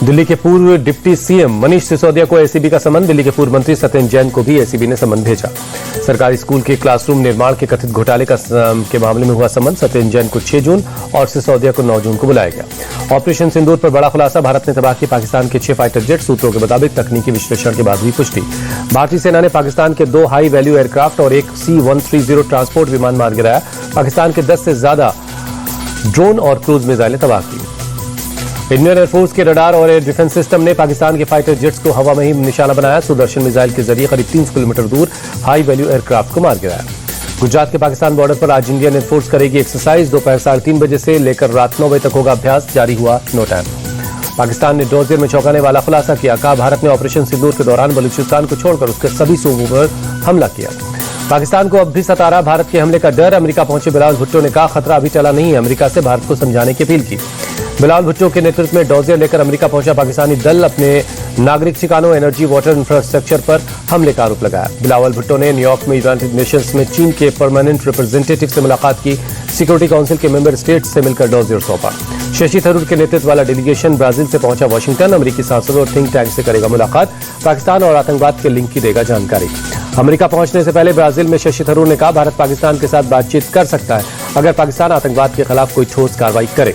दिल्ली के पूर्व deputy CM Manish Sisodia को एसीबी का समन। दिल्ली के पूर्व मंत्री सत्येंद्र जैन को भी एसीबी ने समन भेजा। सरकारी स्कूल के क्लासरूम निर्माण के कथित घोटाले के मामले में हुआ समन। सत्येंद्र जैन को 6 जून और सिसोदिया को 9 जून को बुलाया गया। ऑपरेशन सिंदूर पर बड़ा खुलासा। भारत ने तबाह किए पाकिस्तान के 6 फाइटर जेट। सूत्रों के मुताबिक तकनीकी विश्लेषण के बाद हुई पुष्टि। भारतीय सेना ने पाकिस्तान के 2 हाई वैल्यू एयरक्राफ्ट और एक C-130 ट्रांसपोर्ट विमान मार गिराया। पाकिस्तान के 10 से ज्यादा ड्रोन और क्रूज मिसाइलें तबाह की। इंडियन एयरफोर्स के रडार और एयर डिफेंस सिस्टम ने पाकिस्तान के फाइटर जेट्स को हवा में ही निशाना बनाया। सुदर्शन मिसाइल के जरिए करीब 300 किलोमीटर दूर हाई वैल्यू एयरक्राफ्ट को मार गिराया। गुजरात के पाकिस्तान बॉर्डर पर आज इंडियन एयरफोर्स करेगी एक्सरसाइज। दोपहर 3:30 बजे से लेकर रात 9 बजे तक होगा अभ्यास। जारी हुआ नो टाइम। पाकिस्तान ने डोजियर में चौंकाने वाला खुलासा किया। कहा, भारत ने ऑपरेशन सिंदूर के दौरान बलूचिस्तान को छोड़कर उसके सभी सूबों पर हमला किया। पाकिस्तान को अब भी सता रहा भारत के हमले का डर। अमेरिका पहुंचे बिलावल भुट्टो ने कहा, खतरा अभी टला नहीं है। अमेरिका से भारत को समझाने की अपील की। बिलावल भुट्टो के नेतृत्व में डोजियर लेकर अमेरिका पहुंचा पाकिस्तानी दल। अपने नागरिक ठिकानों, एनर्जी, वाटर इंफ्रास्ट्रक्चर पर हमले का आरोप लगाया। बिलावल भुट्टो ने न्यूयॉर्क में यूनाइटेड नेशंस में चीन के परमानेंट रिप्रेजेंटेटिव से मुलाकात की। सिक्योरिटी काउंसिल के मेंबर स्टेट्स से मिलकर डोजियर सौंपा। शशि थरूर के नेतृत्व वाला डेलीगेशन ब्राजील से पहुंचा वाशिंगटन। अमेरिकी सांसदों और थिंक टैंक से करेगा मुलाकात। पाकिस्तान और आतंकवाद के लिंक की देगा जानकारी। अमेरिका पहुंचने से पहले ब्राजील में शशि थरूर ने कहा, भारत पाकिस्तान के साथ बातचीत कर सकता है अगर पाकिस्तान आतंकवाद के खिलाफ कोई ठोस कार्रवाई करे।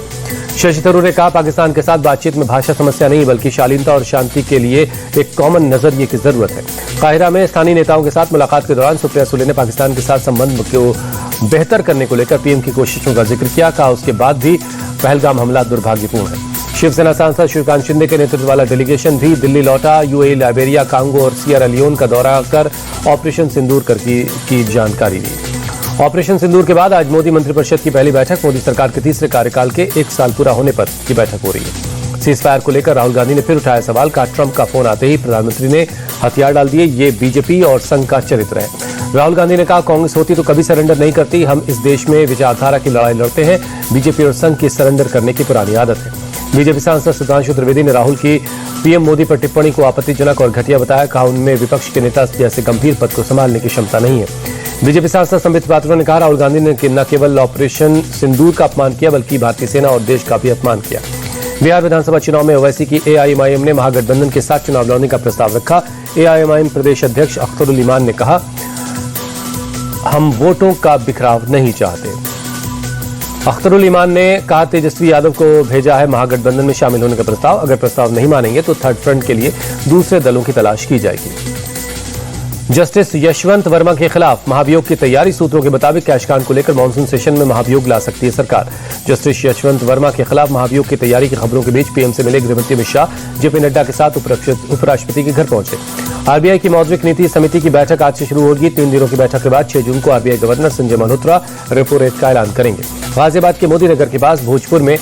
शशि थरूर ने कहा, पाकिस्तान के साथ बातचीत में भाषा समस्या नहीं बल्कि शालीनता और शांति के लिए एक कॉमन नजरिए की जरूरत है। काहिरा में स्थानीय नेताओं के साथ मुलाकात के दौरान सुप्रिया सुले ने पाकिस्तान के साथ संबंध को बेहतर करने को लेकर पीएम की कोशिशों का जिक्र किया। कहा, उसके बाद भी पहलगाम हमला दुर्भाग्यपूर्ण है। शिवसेना सांसद श्रीकांत शिंदे के नेतृत्व वाला डेलीगेशन भी दिल्ली लौटा। यूएई, लाइबेरिया, कांगो और सियरा लियोन का दौरा कर ऑपरेशन सिंदूर की जानकारी दी। ऑपरेशन सिंदूर के बाद आज मोदी मंत्रिपरिषद की पहली बैठक। मोदी सरकार के तीसरे कार्यकाल के 1 साल पूरा होने पर की बैठक हो रही है। सीज फायर को लेकर राहुल गांधी ने फिर उठाया सवाल। कहा, ट्रंप का फोन आते ही प्रधानमंत्री ने हथियार डाल दिए। ये बीजेपी और संघ का चरित्र है। राहुल गांधी ने कहा, कांग्रेस होती तो कभी सरेंडर नहीं करती। हम इस देश में विचारधारा की लड़ाई लड़ते हैं। बीजेपी और संघ की सरेंडर करने की पुरानी आदत है। बीजेपी सांसद सुधांशु त्रिवेदी ने राहुल की पीएम मोदी पर टिप्पणी को आपत्तिजनक और घटिया बताया। कहा, उनमें विपक्ष के नेता जैसे गंभीर पद को संभालने की क्षमता नहीं है। बीजेपी सांसद संबित पात्रा ने कहा, राहुल गांधी ने न केवल ऑपरेशन सिंदूर का अपमान किया बल्कि भारतीय सेना और देश का भी अपमान किया। बिहार विधानसभा चुनाव में ओवैसी की एआईएमआईएम ने महागठबंधन के साथ चुनाव लड़ने का प्रस्ताव रखा। एआईएमआईएम प्रदेश अध्यक्ष अख्तरुल ईमान ने कहा, हम वोटों का बिखराव नहीं चाहते। अख्तरुल ईमान ने कहा, तेजस्वी यादव को भेजा है महागठबंधन में शामिल होने का प्रस्ताव। अगर प्रस्ताव नहीं मानेंगे तो थर्ड फ्रंट के लिए दूसरे दलों की तलाश की जाएगी। जस्टिस यशवंत वर्मा के खिलाफ महाभियोग की तैयारी। सूत्रों के मुताबिक कैश कांड को लेकर मानसून सेशन में महाभियोग ला सकती है सरकार। जस्टिस यशवंत वर्मा के खिलाफ महाभियोग की तैयारी की खबरों के बीच पीएम से मिले गृहमंत्री अमित शाह जेपी नड्डा के साथ उपराष्ट्रपति के घर पहुंचे। आरबीआई की मौद्रिक नीति समिति की बैठक आज से शुरू होगी। 3 दिनों की बैठक के बाद 6 जून को RBI governor Sanjay Malhotra repo rate का ऐलान करेंगे। गाजियाबाद के मोदी नगर के पास भोजपुर में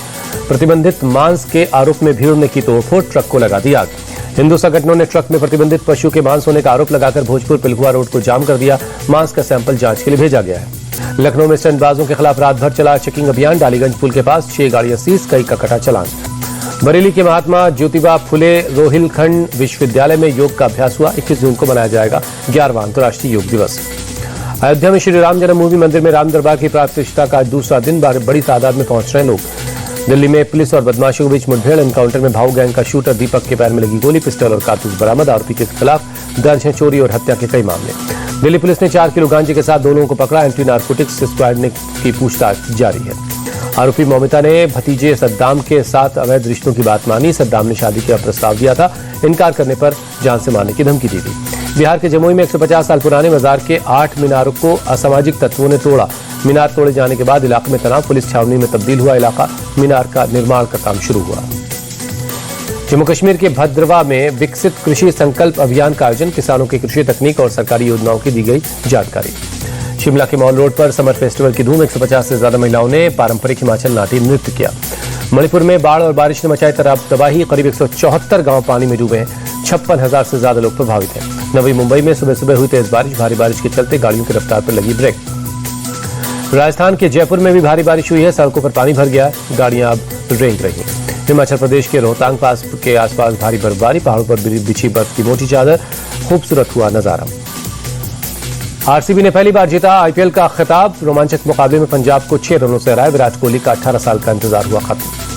प्रतिबंधित मांस के आरोप में भीड़ ने की तोड़फोड़। ट्रक को लगा दी आग। हिंदू संगठनों ने ट्रक में प्रतिबंधित पशु के मांस होने का आरोप लगाकर भोजपुर पिलखुआ रोड को जाम कर दिया। मांस का सैंपल जांच के लिए भेजा गया है। लखनऊ में स्टंटबाजों के खिलाफ रात भर चला चेकिंग अभियान। डालीगंज पुल के पास 6 गाड़ियां सीज, कई का कटा चालान। बरेली के महात्मा ज्योतिबा फुले रोहिलखंड विश्वविद्यालय में योग का अभ्यास हुआ। 21 जून को मनाया जाएगा 11वां अंतर्राष्ट्रीय योग दिवस। अयोध्या में श्री राम जन्मभूमि मंदिर में राम दरबार की प्राण प्रतिष्ठा का आज दूसरा दिन बड़ी तादाद में पहुंच रहे लोग। दिल्ली में पुलिस और बदमाशों के बीच मुठभेड़। एनकाउंटर में भाऊ गैंग का शूटर दीपक के पैर में लगी गोली। पिस्टल और कारतूस बरामद। आरोपी के खिलाफ दर्ज है चोरी और हत्या के कई मामले। दिल्ली पुलिस ने 4 किलो गांजे के साथ 2 लोगों को पकड़ा। एंटी नार्कोटिक्स स्क्वाड की पूछताछ जारी है। आरोपी मौमिता ने भतीजे सद्दाम के साथ अवैध रिश्तों की बात मानी। सद्दाम ने शादी का प्रस्ताव दिया था। इनकार करने पर जान से मारने की धमकी दी थी। बिहार के जमुई में 150 साल पुराने मजार के 8 मीनारों को असामाजिक तत्वों ने तोड़ा। मीनार तोड़े जाने के बाद इलाके में तनाव। पुलिस छावनी में तब्दील हुआ इलाका। मीनार का निर्माण का काम शुरू हुआ। जम्मू कश्मीर के भद्रवा में विकसित कृषि संकल्प अभियान का आयोजन। किसानों की कृषि तकनीक और सरकारी योजनाओं की दी गई जानकारी। शिमला के मॉल रोड पर समर फेस्टिवल की धूम। 150 से ज्यादा महिलाओं ने पारंपरिक हिमाचल नाटी नृत्य किया। मणिपुर में बाढ़ और बारिश ने मचाई तबाही। करीब 174 गांव पानी में डूबे हैं। 56,000 से ज्यादा लोग प्रभावित हैं। नवी मुंबई में सुबह सुबह हुई तेज बारिश। भारी बारिश के चलते गाड़ियों की रफ्तार पर लगी ब्रेक। राजस्थान के जयपुर में भी भारी बारिश हुई है। सड़कों पर पानी भर गया। गाड़ियां अब रेंग रही हैं। हिमाचल प्रदेश के रोहतांग पास के आसपास भारी बर्फबारी। पहाड़ों पर बिछी बर्फ की मोटी चादर। खूबसूरत हुआ नजारा। आरसीबी ने पहली बार जीता आईपीएल का खिताब। रोमांचक मुकाबले में पंजाब को 6 रनों से हराया। विराट कोहली का 18 साल का इंतजार हुआ खत्म।